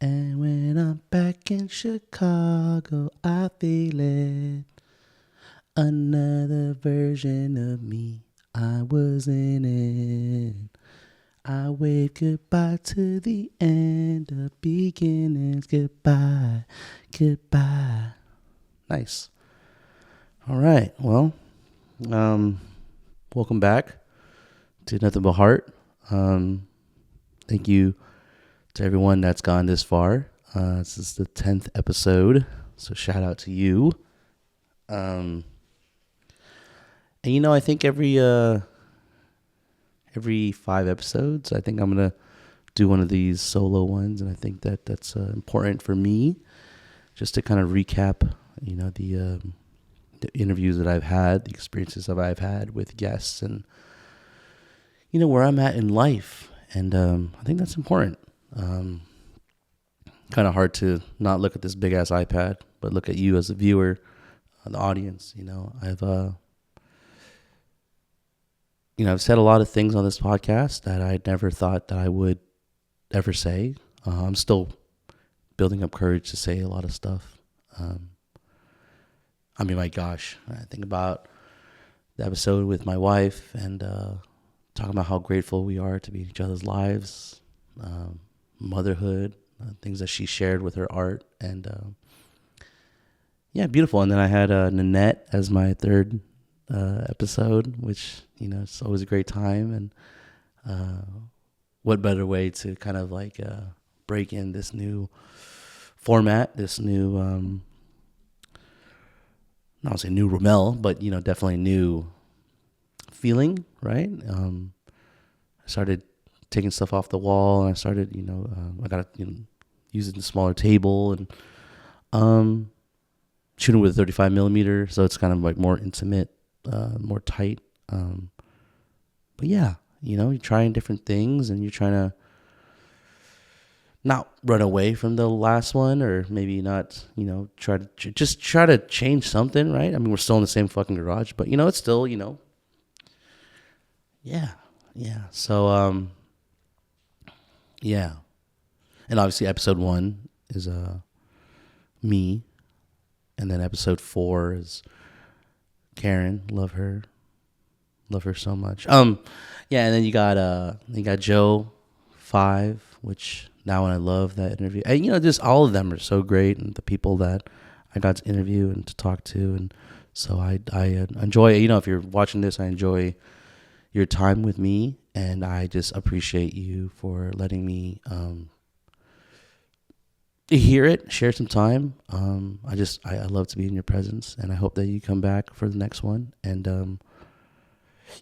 And when I'm back in Chicago, I feel it. Another version of me, I was in it. I wave goodbye to the end of beginnings. Goodbye, goodbye. Nice. All right. Well, welcome back to Nothing But Heart. Thank you to everyone that's gone this far. This is the 10th episode, so shout out to you. And you know, I think every 5 episodes, I think I'm gonna do one of these solo ones, and I think that that's important for me, just to kind of recap, you know, the interviews that I've had, the experiences that I've had with guests, and you know where I'm at in life, and I think that's important. Kind of hard to not look at this big ass iPad, but look at you as a viewer, the audience. You know, I've said a lot of things on this podcast that I never thought that I would ever say. I'm still building up courage to say a lot of stuff. I mean, my gosh, I think about the episode with my wife and talking about how grateful we are to be in each other's lives, motherhood, things that she shared with her art, and yeah, beautiful. And then I had Nanette as my third episode, which, you know, it's always a great time. And what better way to kind of like break in this new format, this new, not say new Rommel, but, you know, definitely new feeling, right? I started taking stuff off the wall, and I started, you know, I got using the smaller table and shooting with a 35 millimeter, so it's kind of like more intimate, more tight. But yeah, you know, you're trying different things, and you're trying to not run away from the last one, or maybe not, you know, try to change something, right? I mean, we're still in the same fucking garage, but, you know, it's still, you know, yeah. So, yeah. And obviously episode 1 is me, and then episode 4 is Karen. Love her so much. Yeah, and then you got Joe 5, which now I love that interview. And, you know, just all of them are so great, and the people that I got to interview and to talk to, and so I enjoy, you know, if you're watching this, I enjoy your time with me, and I just appreciate you for letting me hear it, share some time. I love to be in your presence, and I hope that you come back for the next one. And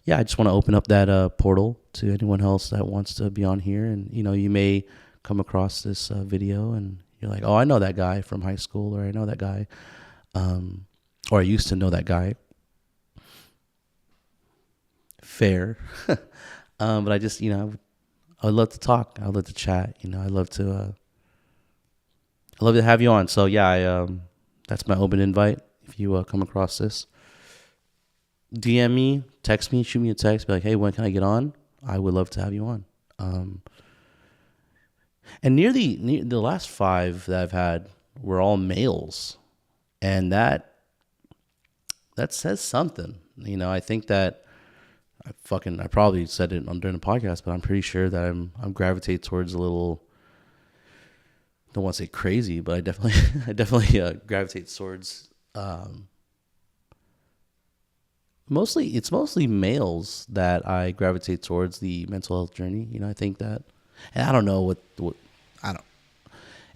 yeah, I just want to open up that portal to anyone else that wants to be on here. And, you know, you may come across this video and you're like, oh, I know that guy from high school, or I know that guy, or I used to know that guy. Fair. But I just, you know, I would love to talk. I would love to chat. You know, I love to have you on. So yeah, that's my open invite. If you come across this, DM me, text me, shoot me a text, be like, hey, when can I get on? I would love to have you on. And near the last 5 that I've had were all males, and that says something. You know, I think that I probably said it during the podcast, but I'm pretty sure that I'm gravitate towards a little, don't want to say crazy, but I definitely gravitate towards mostly males that I gravitate towards the mental health journey. You know, I think that, and I don't know what I don't.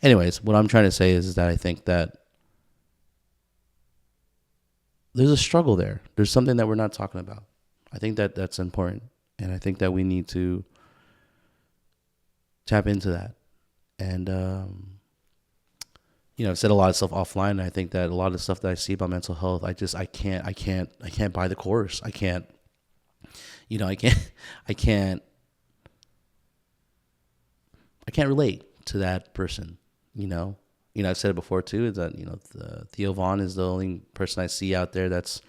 Anyways, what I'm trying to say is that I think that there's a struggle there. There's something that we're not talking about. I think that that's important, and I think that we need to tap into that. And you know, I've said a lot of stuff offline, and I think that a lot of the stuff that I see about mental health, I can't buy the course. I can't relate to that person. You know, I've said it before too, is that, you know, Theo Vaughn is the only person I see out there that's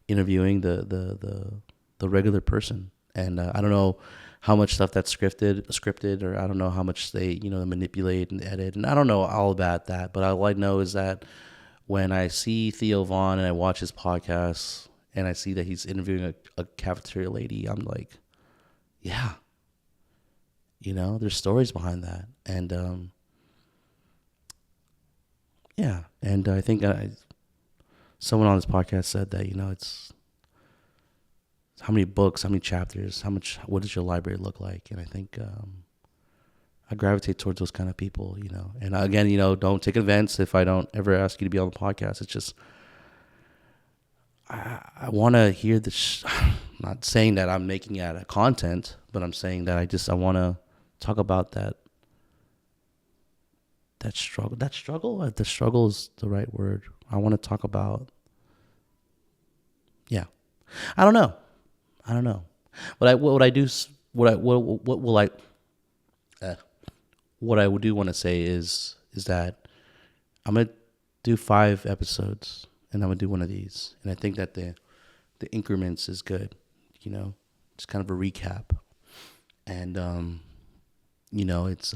interviewing the regular person. And I don't know how much stuff that's scripted, or I don't know how much they, manipulate and edit. And I don't know all about that, but all I know is that when I see Theo Vaughn and I watch his podcast and I see that he's interviewing a cafeteria lady, I'm like, yeah, there's stories behind that. And, yeah. And I think someone on this podcast said that, it's how many books, how many chapters, what does your library look like? And I think I gravitate towards those kind of people, And again, don't take offense if I don't ever ask you to be on the podcast. It's just I want to hear this. I'm not saying that I'm making it out of content, but I'm saying that I want to talk about that struggle. The struggle is the right word. I want to talk about. Yeah, I don't know. What I do want to say is that I'm gonna do 5 episodes, and I'm gonna do one of these, and I think that the increments is good, just kind of a recap, and it's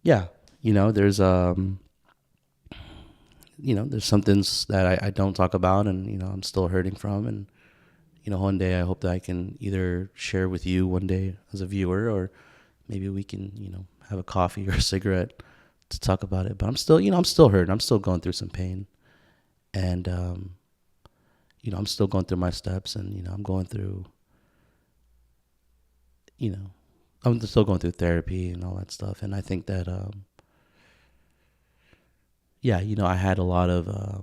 yeah, there's there's some things that I don't talk about, and I'm still hurting from, and one day I hope that I can either share with you one day as a viewer, or maybe we can have a coffee or a cigarette to talk about it. But I'm still I'm still hurting. I'm still going through some pain, and I'm still going through my steps, and I'm going through I'm still going through therapy and all that stuff, and I think that yeah, I had a lot of, I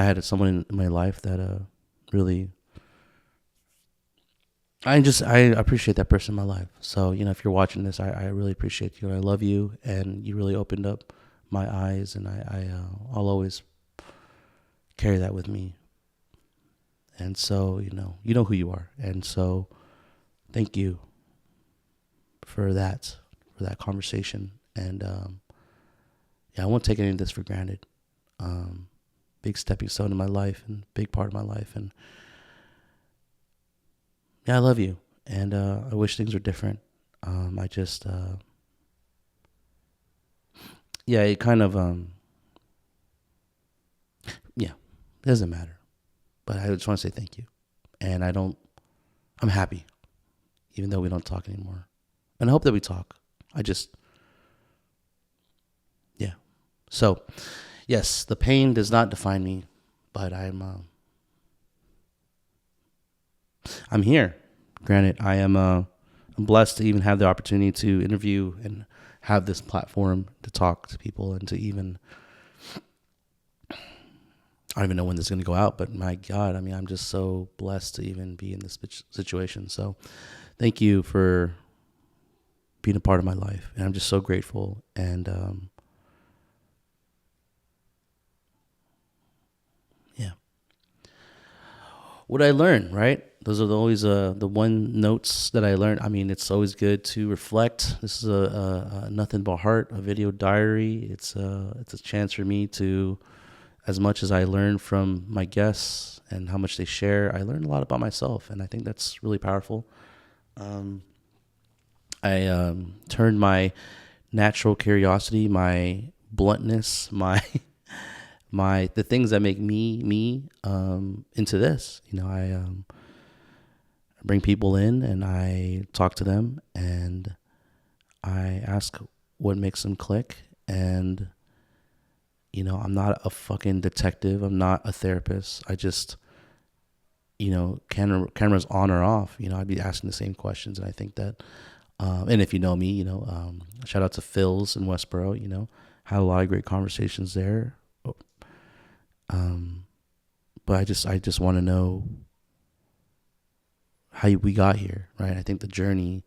had someone in my life that really, I appreciate that person in my life. So, if you're watching this, I really appreciate you. I love you, and you really opened up my eyes, and I'll always carry that with me. And so, you know who you are. And so, thank you for that conversation. And, yeah, I won't take any of this for granted. Big stepping stone in my life, and big part of my life. And yeah, I love you. And I wish things were different. I just, yeah, it kind of, yeah, it doesn't matter. But I just want to say thank you. And I'm happy, even though we don't talk anymore. And I hope that we talk. Yeah. So, yes, the pain does not define me, but I'm here. Granted, I'm blessed to even have the opportunity to interview and have this platform to talk to people, and to even, I don't even know when this is going to go out, but my God, I mean, I'm just so blessed to even be in this situation. So thank you for being a part of my life. And I'm just so grateful. And, yeah. What I learned, right? Those are always the one notes that I learned. I mean, it's always good to reflect. This is a nothing but heart, a video diary. It's a chance for me to, as much as I learn from my guests and how much they share, I learn a lot about myself, and I think that's really powerful. I turned my natural curiosity, my bluntness, my the things that make me into this. I bring people in and I talk to them, and I ask what makes them click. And I'm not a fucking detective. I'm not a therapist. I just, cameras on or off, I'd be asking the same questions. And I think that, and if you know me, shout out to Phil's in Westboro, had a lot of great conversations there. But I just want to know how we got here, right? I think the journey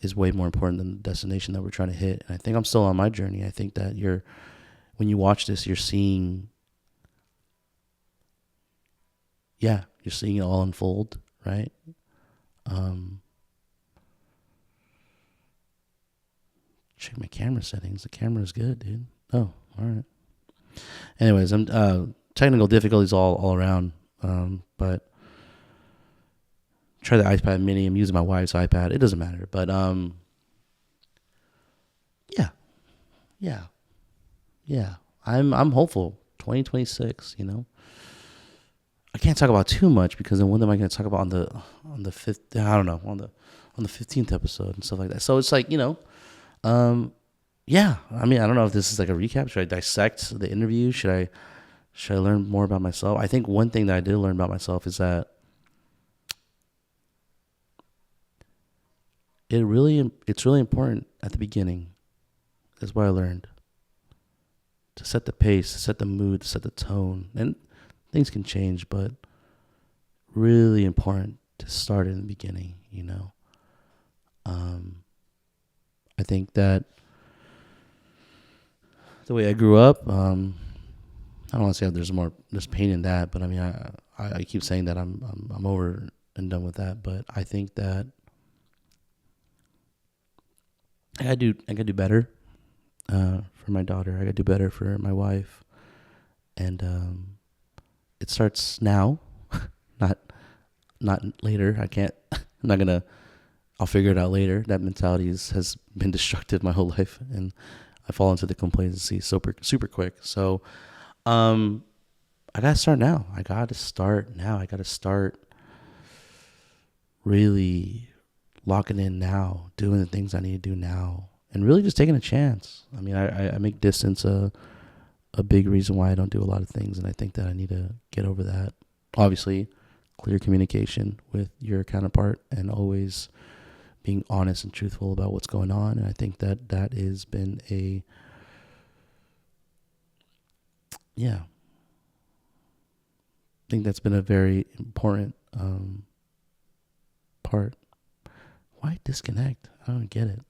is way more important than the destination that we're trying to hit. And I think I'm still on my journey. I think that when you watch this, you're seeing it all unfold, right? Check my camera settings. The camera's good, dude. Oh, all right. Anyways, I'm technical difficulties all around. But try the iPad Mini. I'm using my wife's iPad. It doesn't matter. But yeah, yeah, yeah. I'm hopeful. 2026. You know, I can't talk about too much because then what am I going to talk about on the fifth? I don't know, on the 15th episode and stuff like that. So it's like, yeah. I mean, I don't know if this is like a recap. Should I dissect the interview? Should I learn more about myself? I think one thing that I did learn about myself is that it's really important at the beginning. That's what I learned, to set the pace, to set the mood, to set the tone, and things can change, but really important to start in the beginning. I think that the way I grew up, I don't want to say there's pain in that, but I mean, I keep saying that I'm over and done with that, but I think that I gotta do better for my daughter. I gotta do better for my wife, and it starts now, not later. I can't. I'm not gonna. I'll figure it out later. That mentality has been destructive my whole life, and I fall into the complacency super quick. So, I gotta start now. I gotta start really locking in now, doing the things I need to do now, and really just taking a chance. I mean, I make distance a big reason why I don't do a lot of things, and I think that I need to get over that. Obviously, clear communication with your counterpart, and always being honest and truthful about what's going on. And I think that has been I think that's been a very important part. Why disconnect? I don't get it.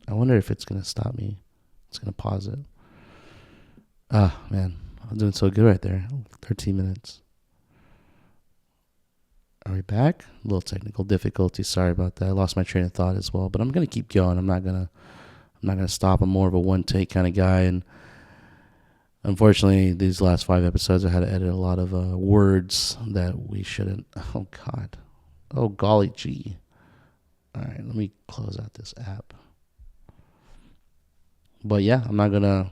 I wonder if it's going to stop me. It's going to pause it. Ah, man. I'm doing so good right there. 13 minutes. Are we back? A little technical difficulty. Sorry about that. I lost my train of thought as well, but I'm going to keep going. I'm not going to stop. I'm more of a one take kind of guy. And unfortunately, these last 5 episodes, I had to edit a lot of words that we shouldn't. Oh, God. Oh, golly gee. All right, let me close out this app. But yeah, I'm not gonna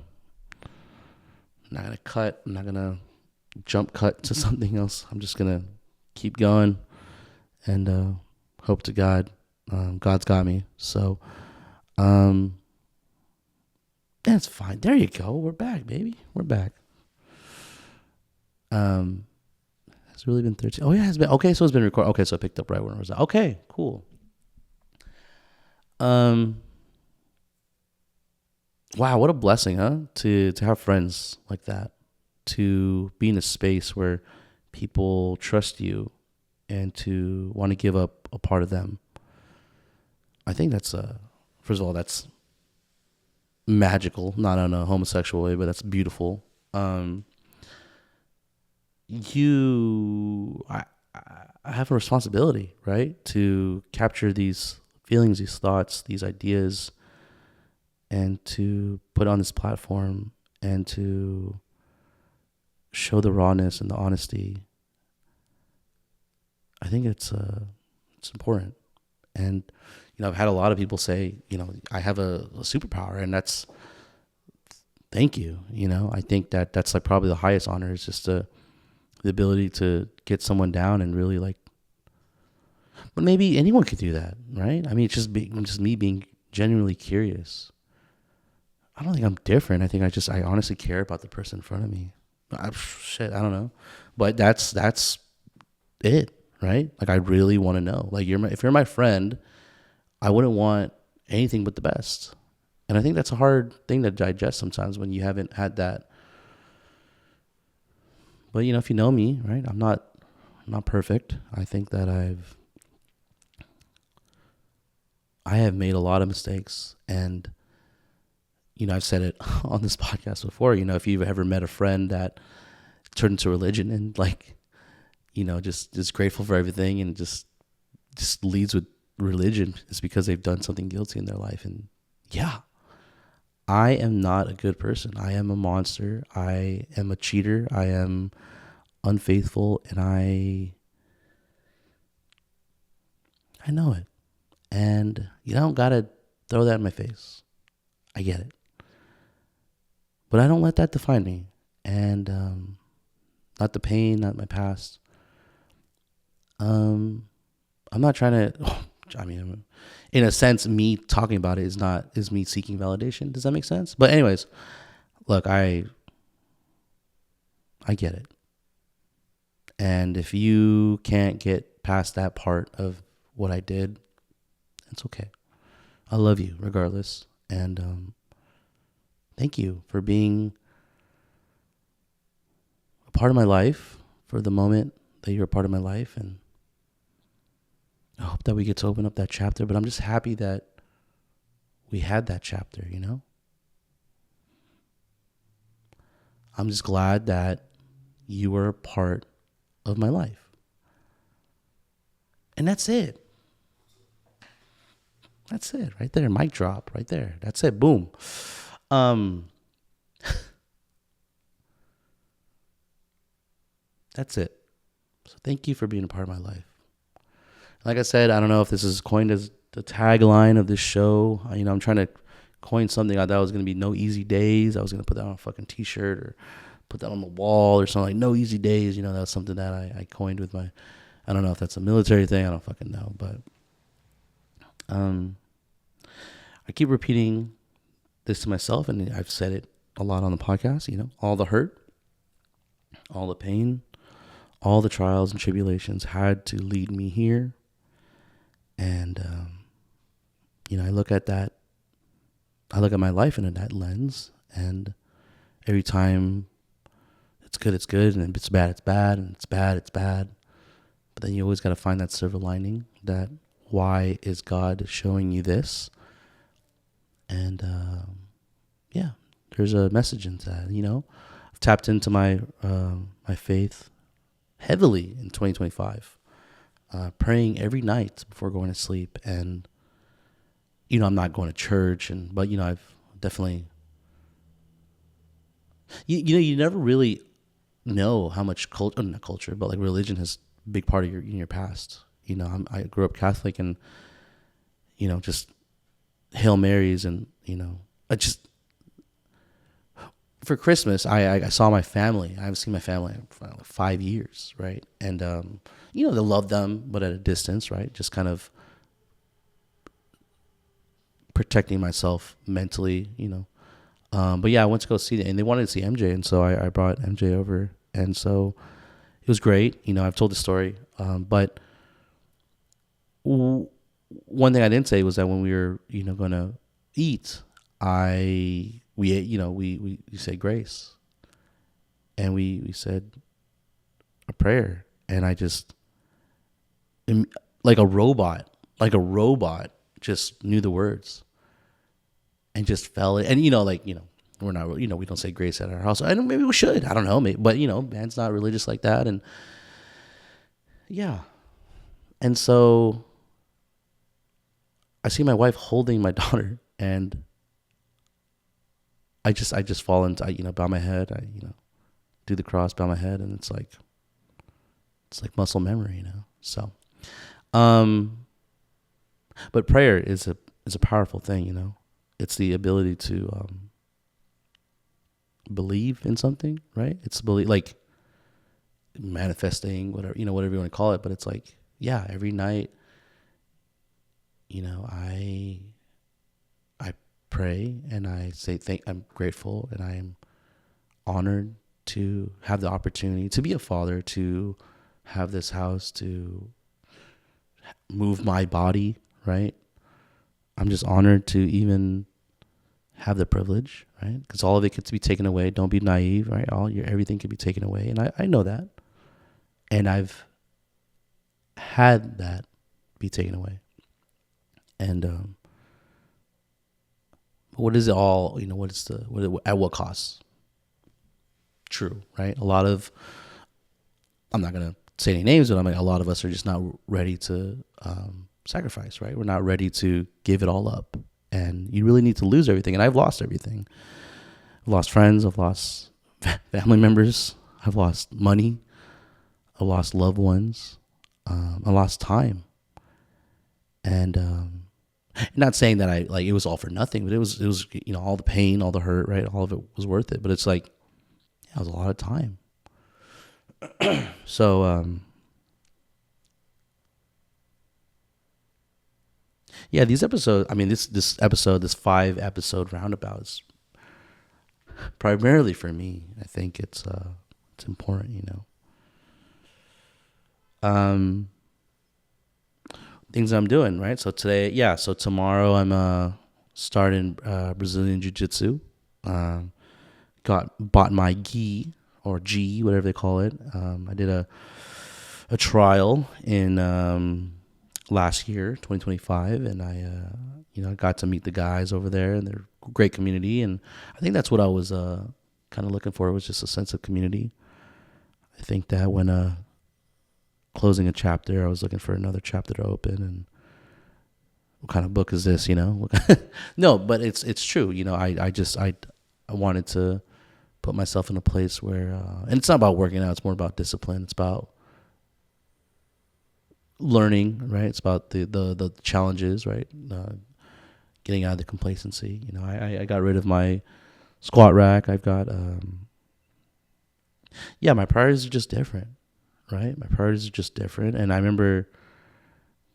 cut. I'm not gonna jump cut to something else. I'm just gonna keep going, and hope to God, God's got me. So, that's fine. There you go. We're back, baby. We're back. It's really been 13. Oh yeah, it's been okay. So it's been recorded. Okay, so I picked up right when it was at. Okay, cool. Wow, what a blessing, huh? To have friends like that, to be in a space where people trust you and to want to give up a part of them. I think that's first of all, that's magical, not in a homosexual way, but that's beautiful. I have a responsibility, right, to capture these feelings, these thoughts, these ideas, and to put on this platform and to show the rawness and the honesty. I think it's important. And I've had a lot of people say, I have a superpower, and that's, thank you. I think that's like probably the highest honor, is just the ability to get someone down and really like. But maybe anyone could do that, right? I mean, it's just me being genuinely curious. I don't think I'm different. I think I honestly care about the person in front of me. I don't know, but that's it, right? Like, I really want to know. Like, if you're my friend, I wouldn't want anything but the best. And I think that's a hard thing to digest sometimes when you haven't had that. But if you know me, right? I'm not perfect. I think that I have made a lot of mistakes, and I've said it on this podcast before. If you've ever met a friend that turned into religion and just grateful for everything and just leads with religion, it's because they've done something guilty in their life. And yeah, I am not a good person. I am a monster. I am a cheater. I am unfaithful, and I know it. And you don't gotta throw that in my face. I get it. But I don't let that define me. And not the pain, not my past. I'm not trying to. I mean, in a sense, me talking about it is me seeking validation. Does that make sense? But anyways, look, I get it. And if you can't get past that part of what I did, it's okay. I love you regardless. And thank you for being a part of my life for the moment that you're a part of my life. And I hope that we get to open up that chapter. But I'm just happy that we had that chapter, you know? I'm just glad that you were a part of my life. And that's it. That's it right there. Mic drop right there. That's it. Boom. That's it. So thank you for being a part of my life. Like I said, I don't know if this is coined as the tagline of this show. You know, I'm trying to coin something I thought was going to be no easy days. I was going to put that on a fucking t-shirt or put that on the wall or something like no easy days. You know, that's something that I coined with my, I don't know if that's a military thing. I don't fucking know. But I keep repeating this to myself, and I've said it a lot on the podcast, you know, all the hurt, all the pain, all the trials and tribulations had to lead me here. And, you know, I look at my life in that lens, and every time it's good, and it's bad, and it's bad. But then you always got to find that silver lining, that why is God showing you this? And, yeah, there's a message in that, you know. I've tapped into my faith heavily in 2025, praying every night before going to sleep. And, you know, I'm not going to church, but, you know, I've definitely, you know, you never really know how much not culture, but like religion has a big part of your past. You know, I grew up Catholic, and, you know, just Hail Marys, and, you know, for Christmas, I saw my family. I haven't seen my family for like 5 years, right? And, you know, they love them, but at a distance, right? Just kind of protecting myself mentally, you know. But yeah, I went to go see it, and they wanted to see MJ, and so I brought MJ over, and so it was great. You know, I've told the story, but one thing I didn't say was that when we were, you know, going to eat, we ate, you know, we said grace, and we said a prayer, and I just, like a robot, just knew the words, and just fell it. And, you know, like, you know, we're not, you know, we don't say grace at our house. I know, maybe we should. I don't know, maybe, but, you know, man's not religious like that, and yeah, and so I see my wife holding my daughter, and I just fall into, you know, bow my head. I, you know, do the cross, bow my head, and it's like muscle memory, you know. So, but prayer is a powerful thing, you know. It's the ability to believe in something, right? It's believe, like manifesting, whatever, you know, whatever you want to call it. But it's like, yeah, every night, you know, I pray, and I say I'm grateful, and I am honored to have the opportunity to be a father, to have this house, to move my body, right? I'm just honored to even have the privilege, right? Because all of it could be taken away. Don't be naive, right? Everything could be taken away, and I know that, and I've had that be taken away, and what is it all? You know, at what cost? True, right? I'm not gonna say any names, but I mean, a lot of us are just not ready to sacrifice, right? We're not ready to give it all up, and you really need to lose everything. And I've lost everything. I've lost friends. I've lost family members. I've lost money. I lost loved ones. I lost time. And not saying that I like it was all for nothing, but it was all the pain, all the hurt, right? All of it was worth it. But it's like, yeah, it was a lot of time. So yeah, these episodes. I mean, this episode, this 5-episode roundabout is primarily for me. I think it's important, things I'm doing, right? So today, so tomorrow I'm starting Brazilian Jiu-Jitsu. Bought my gi or G, whatever they call it. I did a trial in last year, 2025, and I got to meet the guys over there, and they're a great community, and I think that's what I was kind of looking for, was just a sense of community. I think that when closing a chapter, I was looking for another chapter to open, and what kind of book is this, No, but it's true, I wanted to put myself in a place where, and it's not about working out, it's more about discipline, it's about learning, right? It's about the challenges, right? Getting out of the complacency. I got rid of my squat rack. I've got, my priorities are just different, right? My priorities are just different. And I remember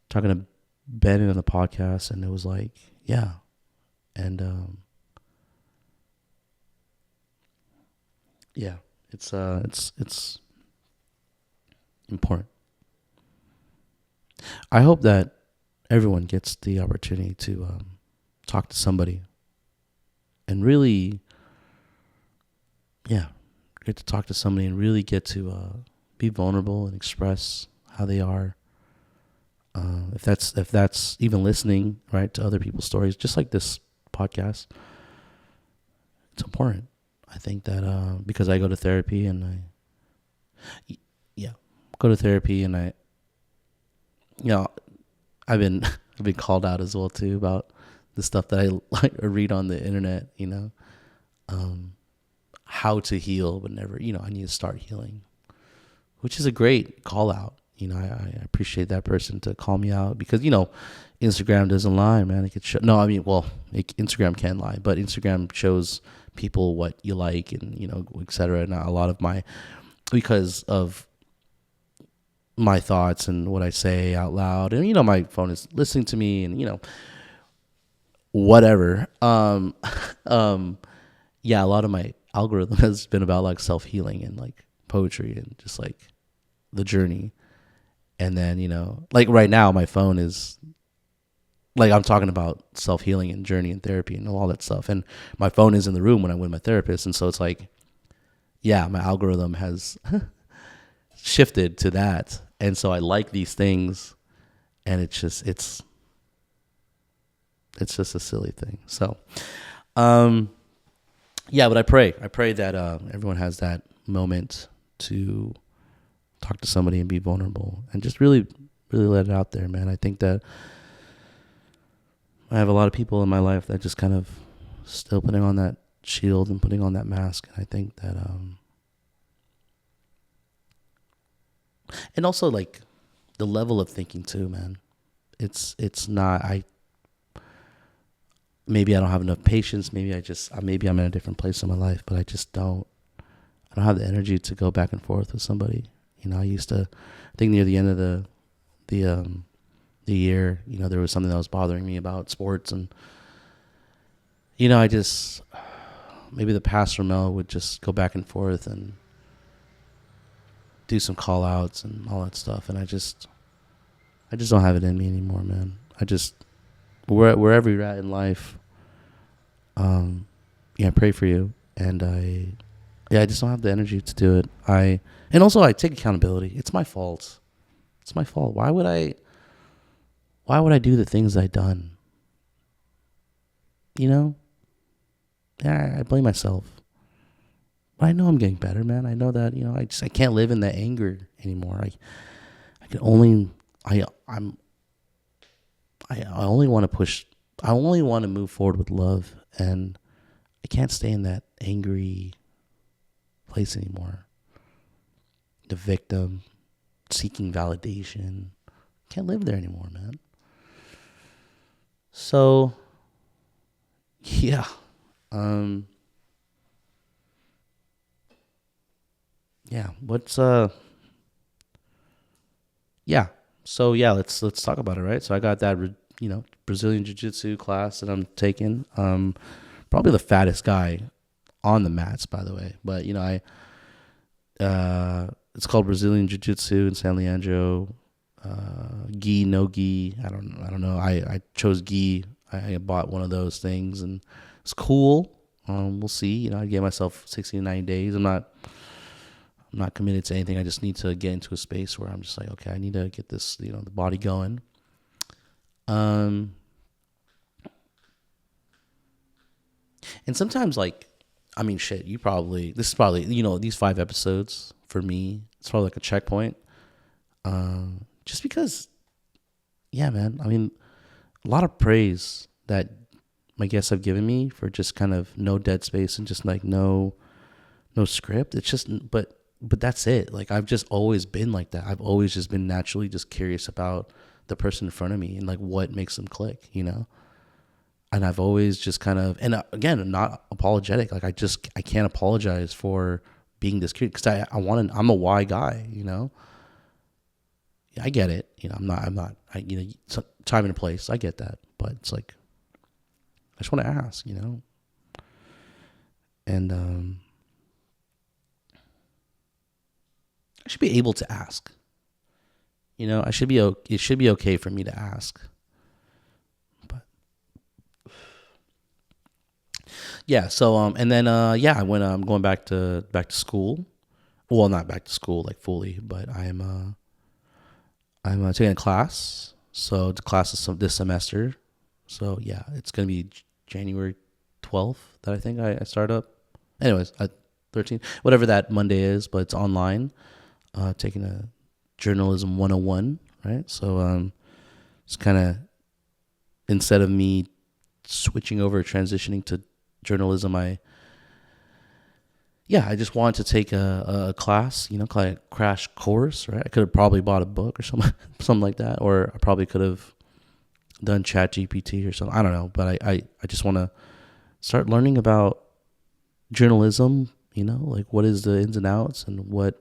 talking to Ben on the podcast, and it was like, yeah. And, yeah, it's important. I hope that everyone gets the opportunity to talk to somebody and really, get to talk to somebody and really get to be vulnerable and express how they are. If that's even listening, right, to other people's stories, just like this podcast, it's important. I think that because I go to therapy and I've been called out as well too about the stuff that I read on the internet, how to heal, but never, I need to start healing, which is a great call out. I appreciate that person to call me out, because, Instagram doesn't lie, man. It could show, Instagram can lie, but Instagram shows people what you like and, et cetera. And a lot of because of my thoughts and what I say out loud, and, my phone is listening to me, and, whatever. A lot of my algorithm has been about like self-healing and like poetry and just like the journey. And then, like right now my phone is like, I'm talking about self-healing and journey and therapy and all that stuff. And my phone is in the room when I'm with my therapist. And so it's like, my algorithm has shifted to that. And so I like these things, and it's just a silly thing. So, but I pray that everyone has that moment to talk to somebody and be vulnerable and just really, really let it out there, man. I think that I have a lot of people in my life that just kind of still putting on that shield and putting on that mask. And I think that, and also like the level of thinking too, man. It's not, maybe I don't have enough patience. Maybe I'm in a different place in my life, but I don't have the energy to go back and forth with somebody. I used to, I think near the end of the year, there was something that was bothering me about sports, and, maybe the past Rommel would just go back and forth and do some call outs and all that stuff. And I just don't have it in me anymore, man. Wherever you're at in life, I pray for you. And I just don't have the energy to do it. And also I take accountability. It's my fault. Why would I do the things I've done? I blame myself. But I know I'm getting better, man. I know that, I can't live in that anger anymore. I only want to push I only want to move forward with love, and I can't stay in that angry place anymore. The victim seeking validation. Can't live there anymore, man. So, yeah. Yeah. Yeah. So yeah, let's talk about it, right? So I got that, Brazilian jiu-jitsu class that I'm taking. Probably the fattest guy on the mats, by the way. But it's called Brazilian Jiu-Jitsu in San Leandro. Gi, no gi. I don't know. I chose gi. I bought one of those things, and it's cool. We'll see. I gave myself 60 to 90 days. I'm not committed to anything. I just need to get into a space where I'm just like, okay, I need to get this, the body going. And sometimes, like, I mean, shit, this is probably, these 5 episodes for me, it's probably like a checkpoint. Just because, yeah, man, I mean, a lot of praise that my guests have given me for just kind of no dead space and just like no script. It's just, but that's it. Like, I've just always been like that. I've always just been naturally just curious about the person in front of me and like what makes them click, And I've always just kind of, and again, not apologetic. Like, I can't apologize for being this curious because I'm a why guy, I get it. I'm not, time and place. I get that. But it's like, I just want to ask, and, I should be able to ask, it should be okay for me to ask. But yeah. So, and then, I went, I'm going back to school. Well, not back to school, like fully, but I'm taking a class. So the class is this semester. So yeah, it's going to be January 12th that I think I start up. Anyways, 13, whatever that Monday is, but it's online. Taking a journalism 101, right? So it's kind of, instead of me switching over, transitioning to journalism, I just wanted to take a class, kind of crash course, right? I could have probably bought a book or something like that, or I probably could have done Chat GPT or something. I don't know, but I just want to start learning about journalism, like what is the ins and outs and what,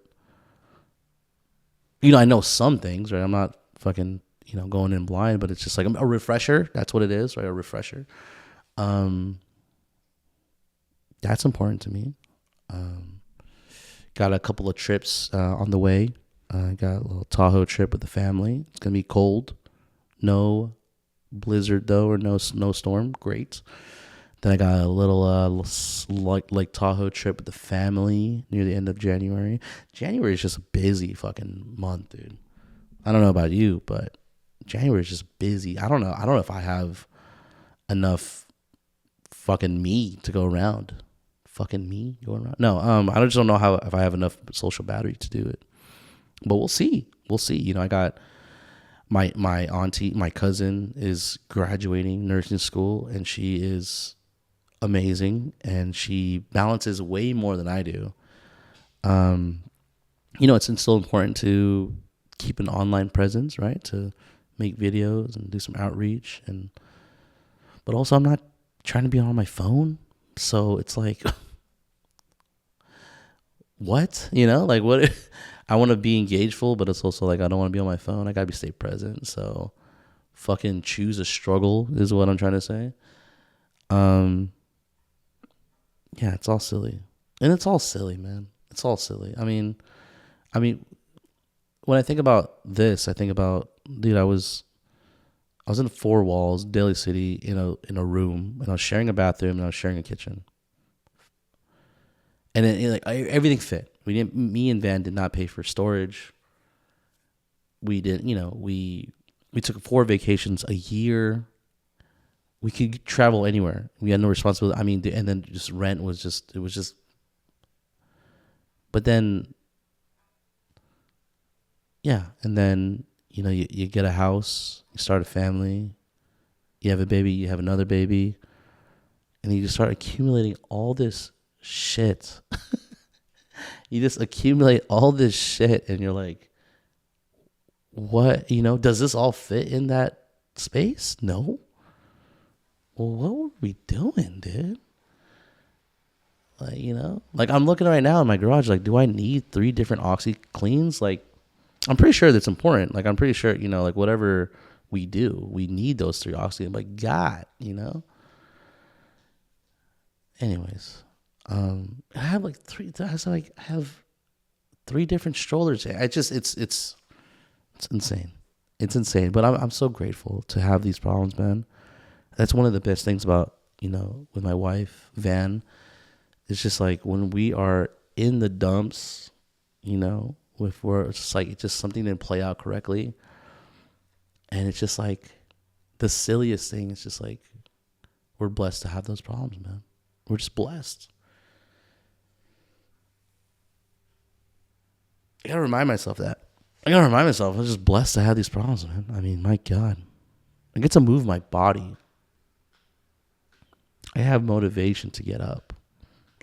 I know some things, right? I'm not fucking, going in blind, but it's just like a refresher. That's what it is, right? A refresher. That's important to me. Got a couple of trips on the way. I got a little Tahoe trip with the family. It's gonna be cold, no blizzard though, or no snowstorm. Great. Then I got a little like Tahoe trip with the family near the end of January. January is just a busy fucking month, dude. I don't know about you, but January is just busy. I don't know if I have enough fucking me to go around. Fucking me going around. No, I just don't know if I have enough social battery to do it. But we'll see. I got my auntie, my cousin is graduating nursing school, and she is amazing, and she balances way more than I do. It's still important to keep an online presence, right? To make videos and do some outreach, but also I'm not trying to be on my phone. So it's like, what? Like what? I want to be engageful, but it's also like I don't want to be on my phone. I gotta stay present. So fucking choose a struggle is what I'm trying to say. Yeah, it's all silly. And it's all silly, man. It's all silly. I mean, when I think about this, I think about, dude, I was in 4 walls, Daly City, in a room, and I was sharing a bathroom and I was sharing a kitchen. And then everything fit. Me and Van did not pay for storage. We didn't, we took 4 vacations a year. We could travel anywhere. We had no responsibility. I mean, and then just rent was just, but then, yeah. And then, you get a house, you start a family, you have a baby, you have another baby, and you just start accumulating all this shit. You just accumulate all this shit, and you're like, what? Does this all fit in that space? No. Well, what were we doing, dude? Like I'm looking right now in my garage, like, do I need 3 different OxyCleans? Like, I'm pretty sure that's important. Like, I'm pretty sure, like whatever we do, we need those 3 Oxy. But God, anyways, I have like 3, I have 3 different strollers. It's insane. It's insane. But I'm so grateful to have these problems, man. That's one of the best things about, with my wife, Van. It's just like when we are in the dumps, if we're just like, it's just something didn't play out correctly. And it's just like the silliest thing. It's just like, we're blessed to have those problems, man. We're just blessed. I gotta remind myself that. I'm just blessed to have these problems, man. I mean, my God. I get to move my body. I have motivation to get up.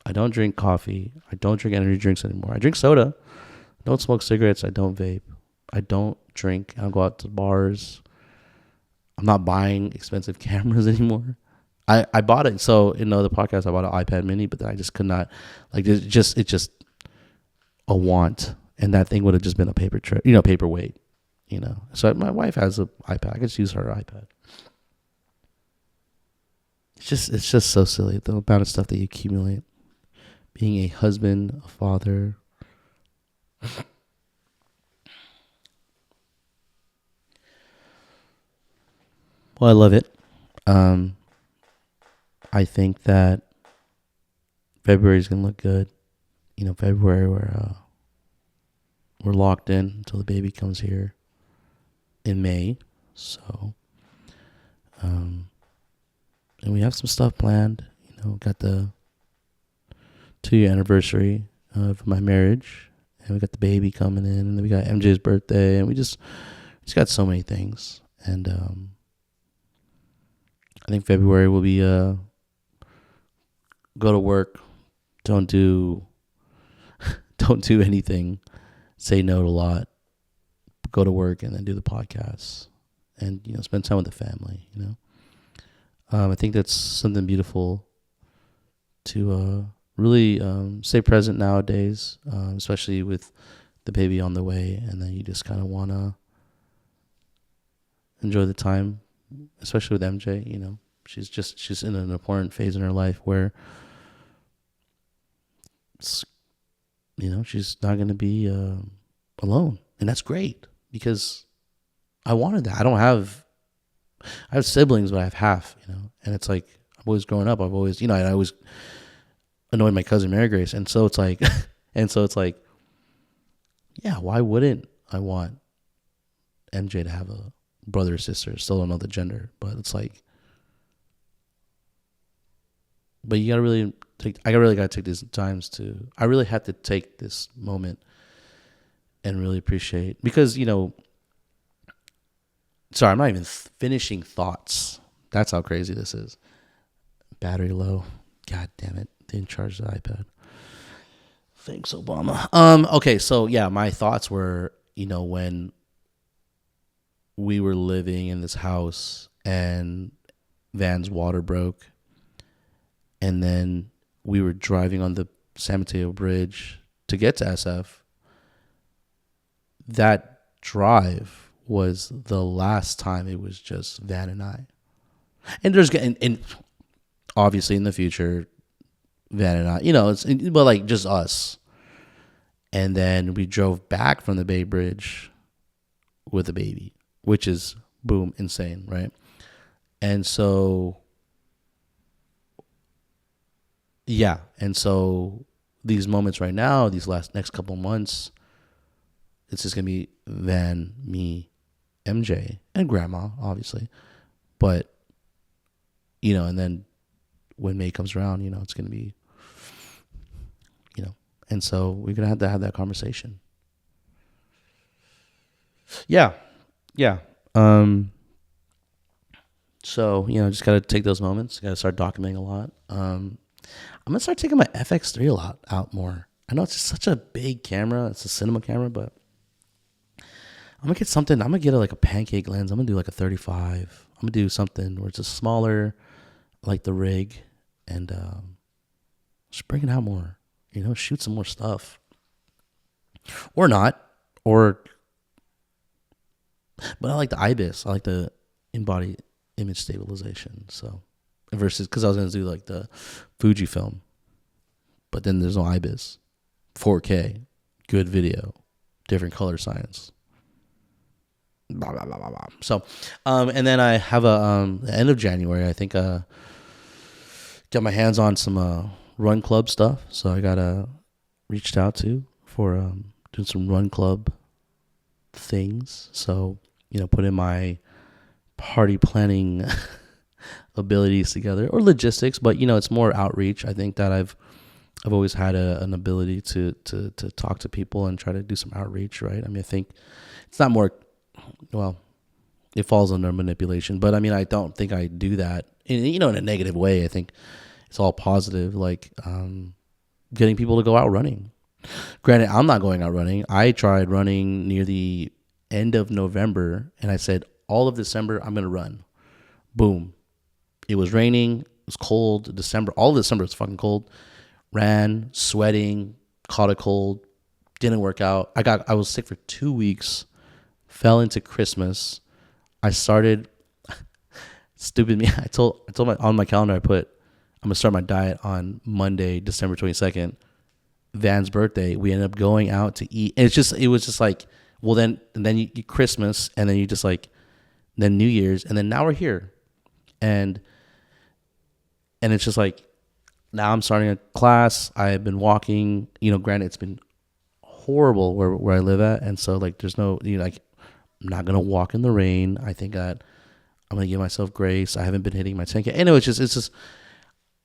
I don't drink coffee. I don't drink energy drinks anymore. I drink soda. I don't smoke cigarettes. I don't vape. I don't drink. I don't go out to bars. I'm not buying expensive cameras anymore. I bought it. So in the other podcast, I bought an iPad mini, but then I just could not, like, it's just a want. And that thing would have just been a paperweight, So my wife has an iPad. I could just use her iPad. It's just so silly, the amount of stuff that you accumulate. Being a husband, a father. Well, I love it. I think that February is gonna look good. February we're locked in until the baby comes here in May. So, and we have some stuff planned. Got the 2-year anniversary of my marriage, and we got the baby coming in, and then we got MJ's birthday, and we just got so many things. And I think February will be go to work, don't do anything, say no to a lot, go to work, and then do the podcast, and spend time with the family. I think that's something beautiful to really stay present nowadays, especially with the baby on the way, and then you just kind of want to enjoy the time, especially with MJ. She's in an important phase in her life where she's not going to be alone, and that's great because I wanted that. I have siblings, but I have half, and it's like, I've always grown up. I've always, I always annoyed my cousin Mary Grace. And so it's like, yeah, why wouldn't I want MJ to have a brother or sister? Still don't know the gender, but it's like, but you I really got to take these times I really had to take this moment and really appreciate, because, sorry, I'm not even finishing thoughts. That's how crazy this is. Battery low. God damn it. Didn't charge the iPad. Thanks, Obama. Okay, so yeah, my thoughts were, when we were living in this house and Van's water broke, and then we were driving on the San Mateo Bridge to get to SF. That drive was the last time it was just Van and I. And and obviously in the future, Van and I, but like just us. And then we drove back from the Bay Bridge with a baby, which is boom, insane, right? And so, yeah. And so these moments right now, these next couple months, it's just going to be Van, me, MJ, and Grandma, obviously. But, and then when May comes around, it's going to be, and so we're going to have that conversation. Yeah. Yeah. So, just got to take those moments. Got to start documenting a lot. I'm going to start taking my FX3 a lot out more. I know it's just such a big camera. It's a cinema camera, but I'm going to get something. I'm going to get like a pancake lens. I'm going to do like a 35. I'm going to do something where it's a smaller, like the rig, and just bring it out more. Shoot some more stuff. Or not. But I like the IBIS. I like the in-body image stabilization. So versus, because I was going to do like the Fujifilm, but then there's no IBIS. 4K, good video, different color science. Blah, blah, blah, blah, blah. So, and then I have the end of January, I think, got my hands on some run club stuff. So I got reached out to for doing some run club things. So, put in my party planning abilities together, or logistics, but it's more outreach. I think that I've always had an ability to talk to people and try to do some outreach, right? I mean, I think it's not more, well, it falls under manipulation, but I mean, I don't think I do that in a negative way. I think it's all positive, like getting people to go out running. Granted, I'm not going out running. I tried running near the end of November, and I said, all of December, I'm going to run. Boom. It was raining. It was cold. December, all of December was fucking cold. Ran, sweating, caught a cold, didn't work out. I was sick for 2 weeks, fell into Christmas. I started, stupid me. I told on my calendar, I put, I'm going to start my diet on Monday, December 22nd. Van's birthday. We ended up going out to eat. And it was just like, well, then you Christmas, and then you just like, then New Year's, and then now we're here. And it's just like, now I'm starting a class. I've been walking, granted it's been horrible where I live at. And so like, there's no, like, I'm not going to walk in the rain. I think that I'm going to give myself grace. I haven't been hitting my 10K. And it's just,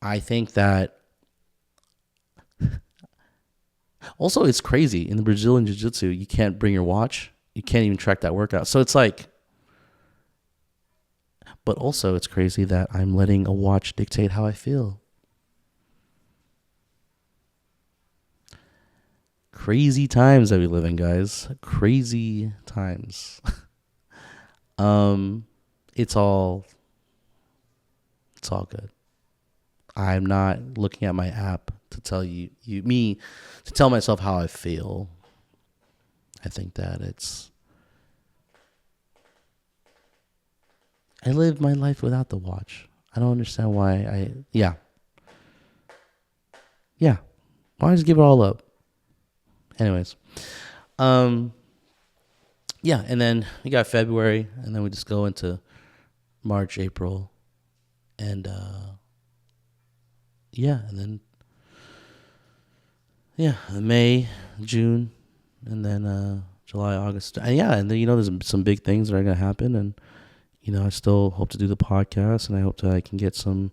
I think that also it's crazy in the Brazilian Jiu-Jitsu, you can't bring your watch. You can't even track that workout. So it's like, but also it's crazy that I'm letting a watch dictate how I feel. Crazy times that we live in, guys. Crazy times. It's all good. I'm not looking at my app to tell to tell myself how I feel. I think that I live my life without the watch. I don't understand why yeah. Why don't I just give it all up? Anyways, and then we got February, and then we just go into March, April, and and then May, June, and then July, August, and then there's some big things that are gonna happen, and I still hope to do the podcast, and I hope that I can get some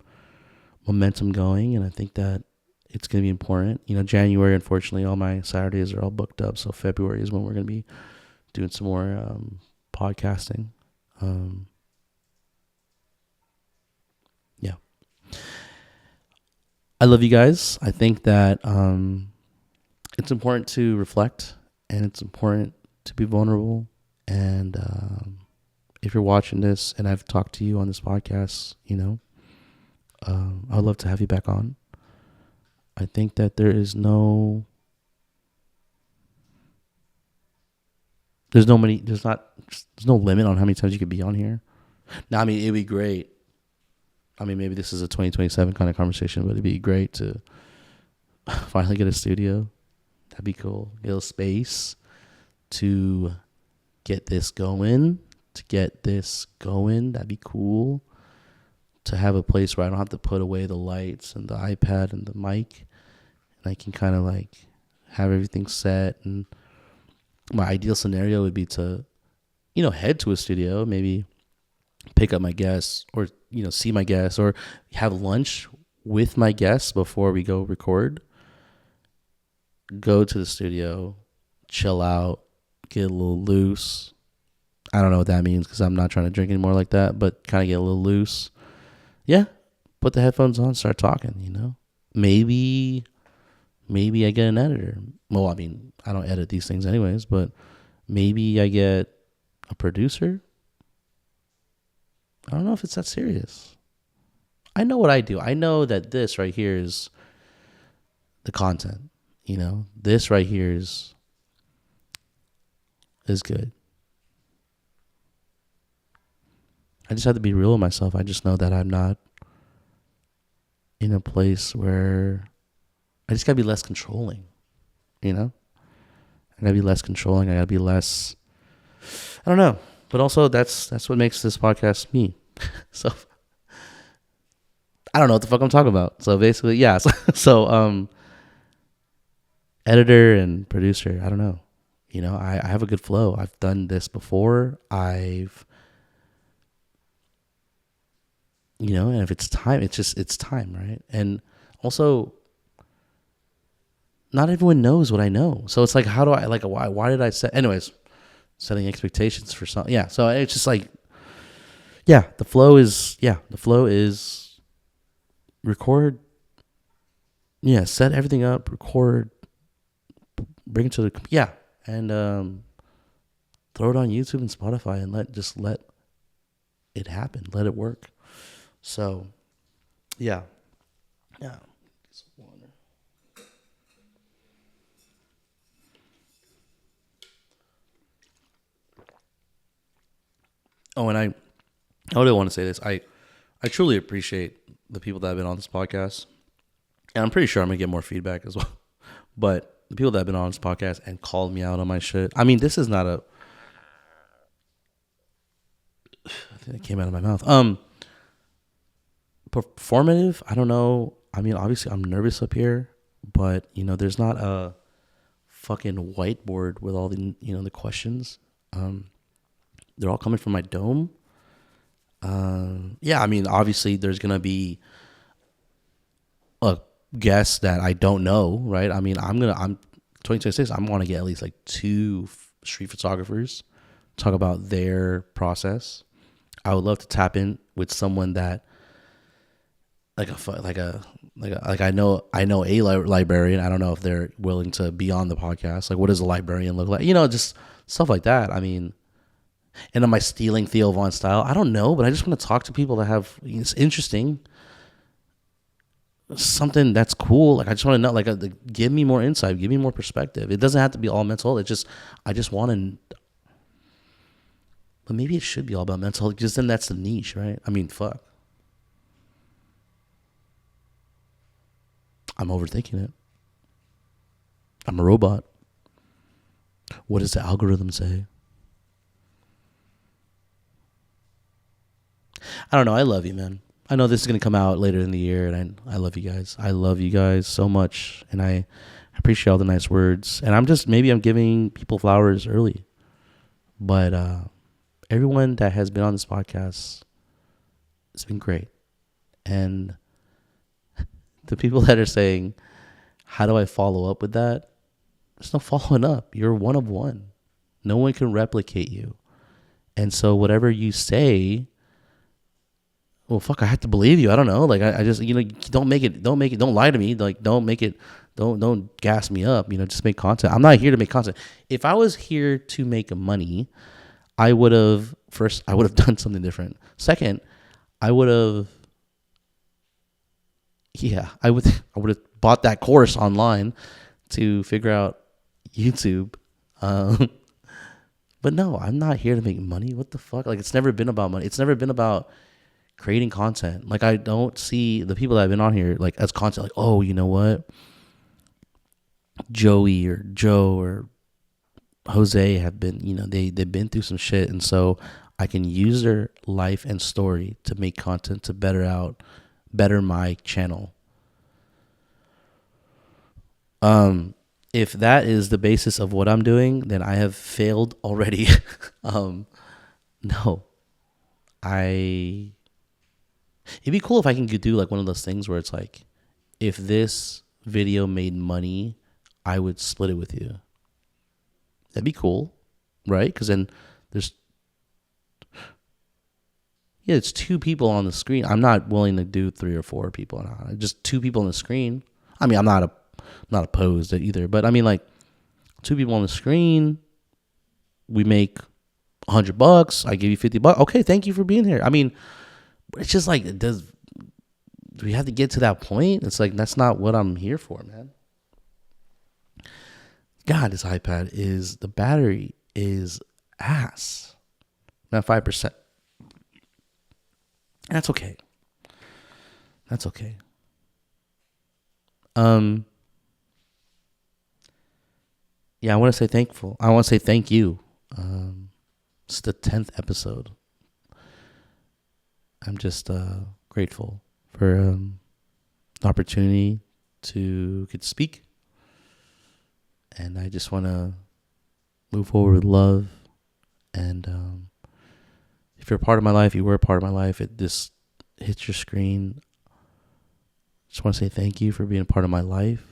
momentum going, and I think that it's going to be important. January, unfortunately, all my Saturdays are all booked up. So February is when we're going to be doing some more podcasting. I love you guys. I think that it's important to reflect, and it's important to be vulnerable. And if you're watching this and I've talked to you on this podcast, I'd love to have you back on. I think that there's no limit on how many times you could be on here. Now, I mean, it'd be great. I mean, maybe this is a 2027 kind of conversation, but it'd be great to finally get a studio. That'd be cool. Get a space to get this going. That'd be cool. To have a place where I don't have to put away the lights and the iPad and the mic, and I can kind of like have everything set. And my ideal scenario would be to, head to a studio, maybe pick up my guests, or, see my guests, or have lunch with my guests before we go record. Go to the studio, chill out, get a little loose. I don't know what that means because I'm not trying to drink anymore like that, but kind of get a little loose. Yeah, put the headphones on, start talking, you know? Maybe I get an editor. Well, I mean, I don't edit these things anyways, but maybe I get a producer. I don't know if it's that serious. I know what I do. I know that this right here is the content, you know? This right here is good. I just have to be real with myself. I just know that I'm not in a place where I just gotta be less controlling, you know? I gotta be less controlling. I gotta be less, I don't know. But also that's what makes this podcast me. So I don't know what the fuck I'm talking about. So basically, yeah. So editor and producer, I don't know. You know, I have a good flow. I've done this before. You know, and if it's time, it's time, right? And also, not everyone knows what I know. So it's like, how do I, like, why did I set, anyways, setting expectations for something. Yeah. So it's just like, the flow is record. Yeah. Set everything up, record, bring it to the, and throw it on YouTube and Spotify and let it happen. Let it work. So, yeah. Oh, and I do want to say this. I truly appreciate the people that have been on this podcast. And I'm pretty sure I'm going to get more feedback as well. But the people that have been on this podcast and called me out on my shit. I mean, this is not a, I think it came out of my mouth. Performative, I don't know. I mean, obviously I'm nervous up here, but you know, there's not a fucking whiteboard with all the, you know, the questions. They're all coming from my dome. I mean, obviously there's going to be a guest that I don't know, right? I mean, I'm 2026, I'm going to get at least like 2 street photographers, talk about their process. I would love to tap in with someone that I know a librarian. I don't know if they're willing to be on the podcast. Like, what does a librarian look like? You know, just stuff like that. I mean, and am I stealing Theo Von style? I don't know, but I just want to talk to people that have, it's interesting, something that's cool. Like, I just want to know, like, give me more insight, give me more perspective. It doesn't have to be all mental. I just want to, but maybe it should be all about mental, because then that's the niche, right? I mean, fuck. I'm overthinking it. I'm a robot. What does the algorithm say? I don't know. I love you, man. I know this is going to come out later in the year, and I love you guys. I love you guys so much, and I appreciate all the nice words. And maybe I'm giving people flowers early. But everyone that has been on this podcast, it's been great. And the people that are saying, how do I follow up with that? There's no following up. You're one of one. No one can replicate you. And so whatever you say, well, fuck, I have to believe you. I don't know. Like, I just, you know, don't lie to me. Like, don't gas me up. You know, just make content. I'm not here to make content. If I was here to make money, I would have done something different. Second, I would have bought that course online to figure out YouTube. But no, I'm not here to make money. What the fuck? Like, it's never been about money. It's never been about creating content. Like, I don't see the people that have been on here like as content, like, oh, you know what, Joey or Joe or Jose have been, you know, they've been through some shit, and so I can use their life and story to make content to better my channel. If that is the basis of what I'm doing, then I have failed already. No, it'd be cool if I can do like one of those things where it's like, if this video made money, I would split it with you. That'd be cool, right? Because then there's Yeah, it's two people on the screen. I'm not willing to do three or four people. No, just two people on the screen. I mean, I'm not opposed to either, but I mean, like, two people on the screen. We make $100. I give you $50. Okay, thank you for being here. I mean, it's just like, do we have to get to that point? It's like, that's not what I'm here for, man. God, this iPad is, the battery is ass. Not 5%. That's okay. That's okay. Yeah, I want to say thankful. I want to say thank you. It's the 10th episode. I'm just grateful for the opportunity to get to speak. And I just want to move forward with love. And if you're a part of my life, you were a part of my life, it just hits your screen. Just want to say thank you for being a part of my life.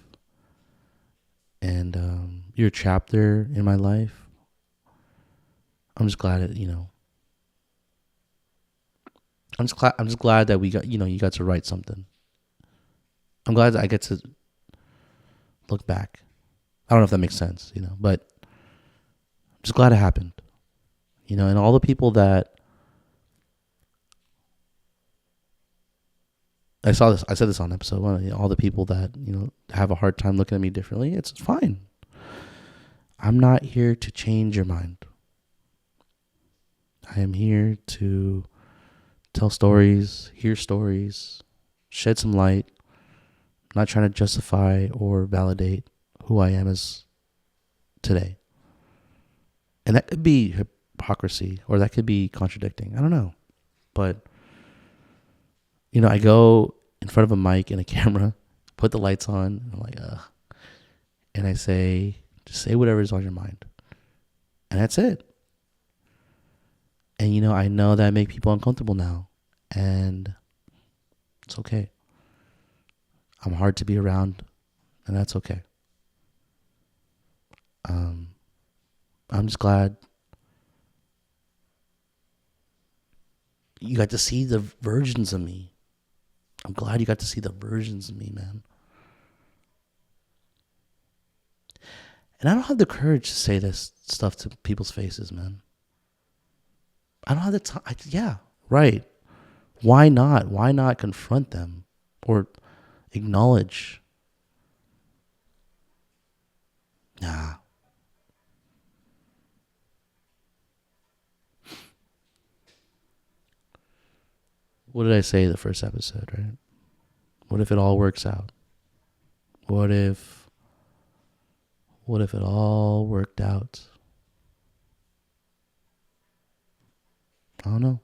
And you're a chapter in my life. I'm just glad that, I'm just glad that we got, you got to write something. I'm glad that I get to look back. I don't know if that makes sense, but I'm just glad it happened. And all the people that I said this on episode 1, all the people that, have a hard time looking at me differently, it's fine. I'm not here to change your mind. I am here to tell stories, hear stories, shed some light. I'm not trying to justify or validate who I am as today. And that could be hypocrisy, or that could be contradicting. I don't know. But, I go in front of a mic and a camera, put the lights on, and I'm like, and I say, just say whatever's on your mind. And that's it. And, I know that make people uncomfortable now. And it's okay. I'm hard to be around, and that's okay. I'm just glad you got to see the versions of me. I'm glad you got to see the versions of me, man. And I don't have the courage to say this stuff to people's faces, man. I don't have the time. Yeah, right. Why not? Why not confront them or acknowledge? Nah. What did I say the first episode, right? What if it all works out? What if it all worked out? I don't know.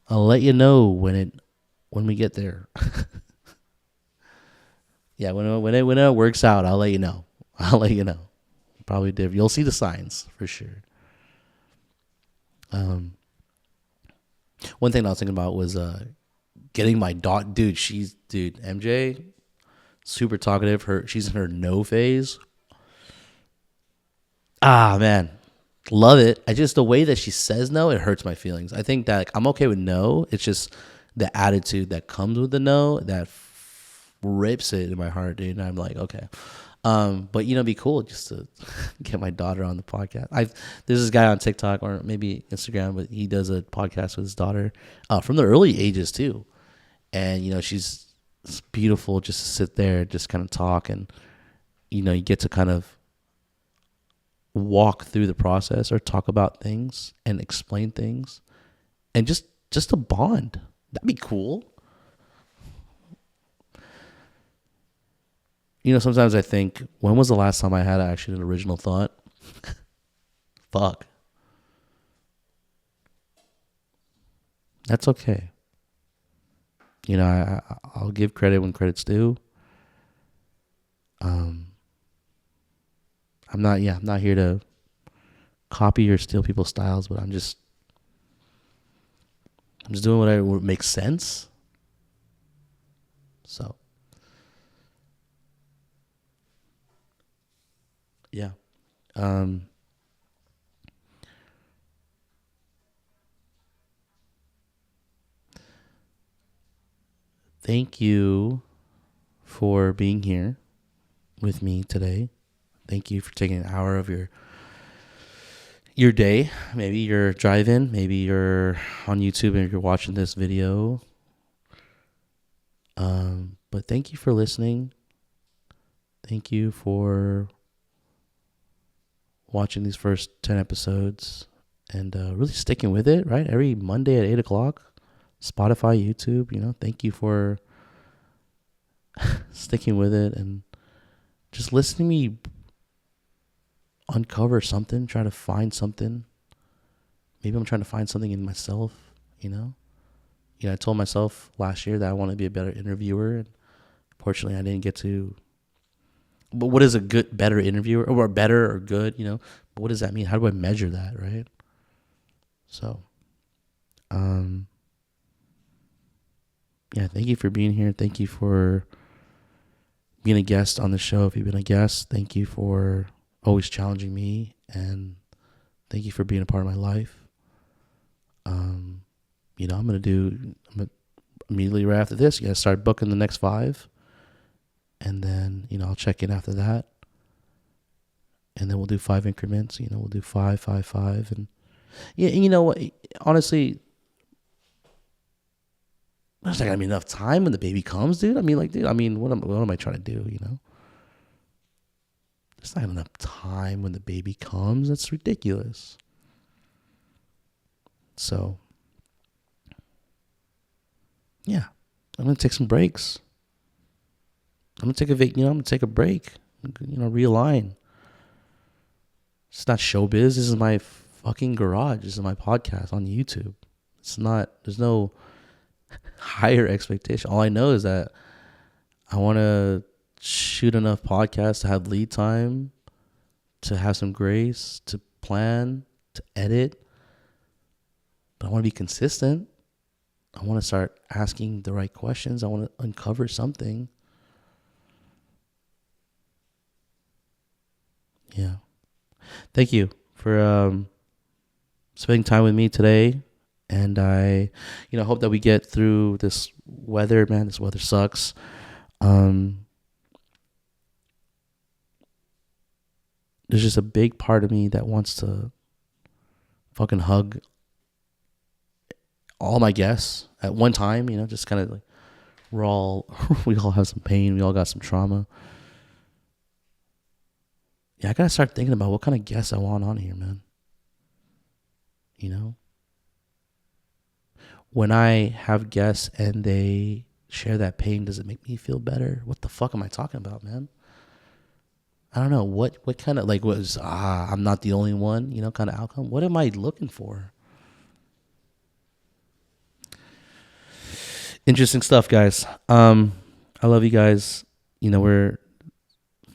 I'll let you know when we get there. Yeah, when it works out, I'll let you know. I'll let you know. Probably different. You'll see the signs for sure. One thing I was thinking about was getting my daughter. Dude, MJ, super talkative. She's in her no phase. Ah, man, love it. The way that she says no, it hurts my feelings. I think that I'm okay with no. It's just the attitude that comes with the no that rips it in my heart, dude. And I'm like, okay. But it'd be cool just to get my daughter on the podcast. There's this guy on TikTok or maybe Instagram, but he does a podcast with his daughter from the early ages too. And she's beautiful just to sit there, just kind of talk, and you get to kind of walk through the process or talk about things and explain things, and just a bond. That'd be cool. Sometimes I think, when was the last time I had actually an original thought? Fuck. That's okay. I'll give credit when credit's due. I'm not here to copy or steal people's styles, but I'm just doing what makes sense. So, yeah. thank you for being here with me today. Thank you for taking an hour of your day. Maybe you're driving, maybe you're on YouTube and you're watching this video. But thank you for listening. Thank you for watching these first 10 episodes and really sticking with it, right? Every Monday at 8 o'clock, Spotify, YouTube, thank you for sticking with it and just listening to me uncover something, try to find something. Maybe I'm trying to find something in myself, I told myself last year that I want to be a better interviewer, and fortunately I didn't get to. But what is a good, better interviewer, or better or good, But what does that mean? How do I measure that, right? So, yeah, thank you for being here. Thank you for being a guest on the show. If you've been a guest, thank you for always challenging me, and thank you for being a part of my life. I'm gonna immediately right after this, start booking the next 5, and then I'll check in after that, and then we'll do 5 increments. We'll do 5, 5, 5, and yeah. And you know what? Honestly, there's not gonna be enough time when the baby comes, dude. What am I trying to do? There's not enough time when the baby comes. That's ridiculous. So, yeah, I'm gonna take some breaks. I'm gonna take a break. Realign. It's not showbiz. This is my fucking garage. This is my podcast on YouTube. It's not. There's no higher expectation. All I know is that I want to shoot enough podcasts to have lead time, to have some grace, to plan, to edit. But I want to be consistent. I want to start asking the right questions. I want to uncover something. Yeah. Thank you for spending time with me today. And I, hope that we get through this weather, man. This weather sucks. There's just a big part of me that wants to fucking hug all my guests at one time, just kind of like we all have some pain. We all got some trauma. Yeah, I got to start thinking about what kind of guests I want on here, man. When I have guests and they share that pain, does it make me feel better? What the fuck am I talking about, man? I don't know. What kind of, I'm not the only one, kind of outcome? What am I looking for? Interesting stuff, guys. I love you guys. We're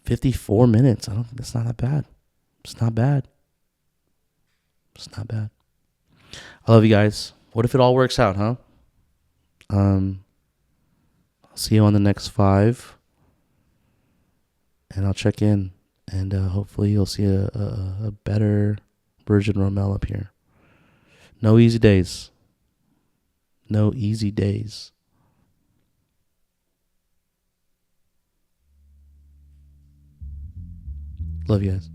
54 minutes. That's not that bad. It's not bad. I love you guys. What if it all works out, huh? I'll see you on the next 5, and I'll check in, and hopefully you'll see a better version Rommel up here. No easy days. Love you guys.